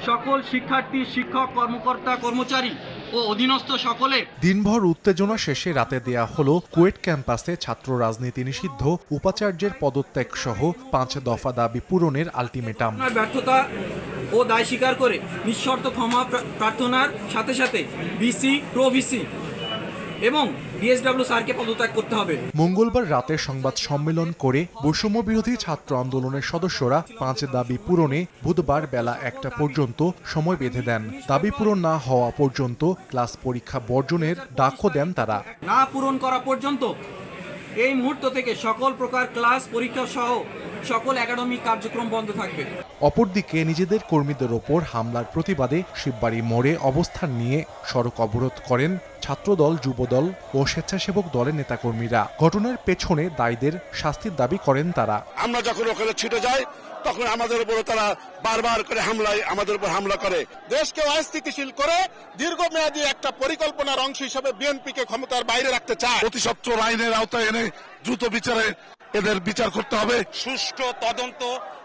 সকল শিক্ষার্থী, শিক্ষক, কর্মকর্তা, কর্মচারী ও অধীনস্থ সকলে। দিনভর উত্তেজনা শেষে রাতে দেয়া হলো কুয়েট ক্যাম্পাসে ছাত্র রাজনীতি নিষিদ্ধ, উপাচার্যের পদত্যাগ সহ 5 দফা দাবি পূরণের আলটিমেটাম। ব্যর্থতা ও দায় স্বীকার করে নিঃশর্ত ক্ষমা প্রার্থনার সাথে সাথে ভিসি, প্রো-ভিসি এবং ডিএসডব্লিউ স্যারকে পদত্যাগ করতে হবে। মঙ্গলবার রাতে সংবাদ সম্মেলন করে বৈষম্য বিরোধী ছাত্র আন্দোলনের সদস্যরা 5 দাবি পূরণে বুধবার বেলা 1টা পর্যন্ত সময় বেঁধে দেন। দাবি পূরণ না হওয়া পর্যন্ত ক্লাস পরীক্ষা বর্জনের ডাকও দেন তারা। না পূরণ করা পর্যন্ত এই মুহূর্ত থেকে সকল প্রকার ক্লাস পরীক্ষা সহ সকল একাডেমিক কার্যক্রম বন্ধ থাকবে। অপরদিকে নিজেদের কর্মীদের ওপর হামলার প্রতিবাদে শিববাড়ি মোড়ে অবস্থান নিয়ে সড়ক অবরোধ করেন ছাত্রদল, যুবদল ও স্বেচ্ছাসেবক দলের নেতাকর্মীরা। ঘটনার পেছনে দায়ীদের শাস্তির দাবি করেন তারা। আমরা যখন ওখানে ছুটে যাই তখন আমাদের উপর তারা বারবার করে আমাদের উপর হামলা করে। দেশকে অস্থিতিশীল করে দীর্ঘমেয়াদী একটা পরিকল্পনার অংশ হিসেবে বিএনপিকে ক্ষমতার বাইরে রাখতে চায়। অতিসত্বর আইনের আওতায় এনে দ্রুত বিচারে এদের বিচার করতে হবে। সুষ্ঠু তদন্ত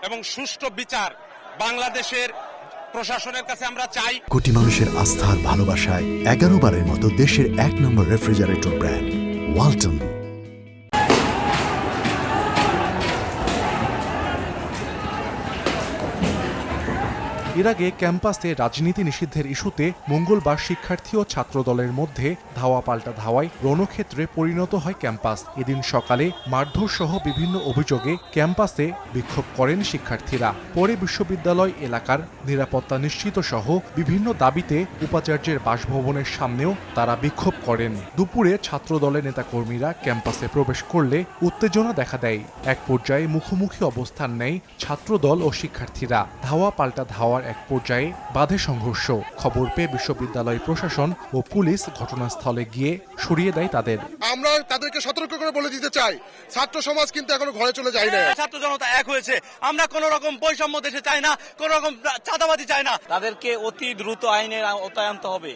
এবং সুষ্ঠু বিচার বাংলাদেশের প্রশাসনের কাছে আমরা চাই। কোটি মানুষের আস্থার ভালোবাসায় 11 বারের মতো দেশের 1 নম্বর রেফ্রিজারেটর ব্র্যান্ড ওয়ালটন। এর আগে ক্যাম্পাসে রাজনীতি নিষিদ্ধের ইস্যুতে মঙ্গলবার শিক্ষার্থী ও ছাত্রদলের মধ্যে ধাওয়া পাল্টা ধাওয়ায় রণক্ষেত্রে পরিণত হয় ক্যাম্পাস। এদিন সকালে মারধর সহ বিভিন্ন অভিযোগে ক্যাম্পাসে বিক্ষোভ করেন শিক্ষার্থীরা। পরে বিশ্ববিদ্যালয় এলাকার নিরাপত্তা নিশ্চিত সহ বিভিন্ন দাবিতে উপাচার্যের বাসভবনের সামনেও তারা বিক্ষোভ করেন। দুপুরে ছাত্রদলের নেতাকর্মীরা ক্যাম্পাসে প্রবেশ করলে উত্তেজনা দেখা দেয়। এক পর্যায়ে মুখোমুখি অবস্থান নেয় ছাত্রদল ও শিক্ষার্থীরা। ধাওয়া পাল্টা ধাওয়ার এক পর্যায়ে বাধে সংঘর্ষ। খবর পেয়ে বিশ্ববিদ্যালয় প্রশাসন ও পুলিশ ঘটনাস্থলে গিয়ে সরিয়ে দেয় তাদের। আমরা তাদেরকে সতর্ক করে বলে দিতে চাই, ছাত্র সমাজ কিন্তু এখনো ঘরে চলে যায় না। ছাত্র জনতা এক হয়েছে। আমরা কোন রকম বৈষম্য দেশে চাই না, কোন রকম চাঁদাবাজি চাই না। তাদেরকে অতি দ্রুত আইনের আওতায় আনতে হবে।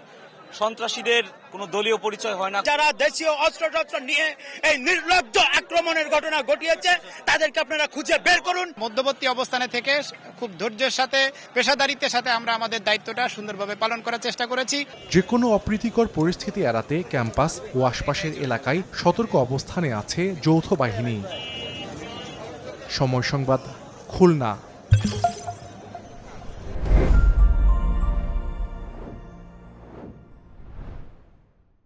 সন্ত্রাসীদের কোনো দলীয় পরিচয় হয় না। যারা দেশীয় অস্ত্র নিয়ে এই নির্লজ্জ আক্রমণের ঘটনা ঘটিয়েছে তাদেরকে আপনারা খুঁজে বের করুন। মধ্যবর্তী অবস্থানে থেকে খুব ধৈর্যের সাথে, পেশাদারিত্বের সাথে আমরা আমাদের দায়িত্বটা সুন্দরভাবে পালন করার চেষ্টা করেছি। যে কোনো অপ্রীতিকর পরিস্থিতি এড়াতে ক্যাম্পাস ও আশপাশের এলাকায় সতর্ক অবস্থানে আছে যৌথ বাহিনী। সময় সংবাদ, খুলনা।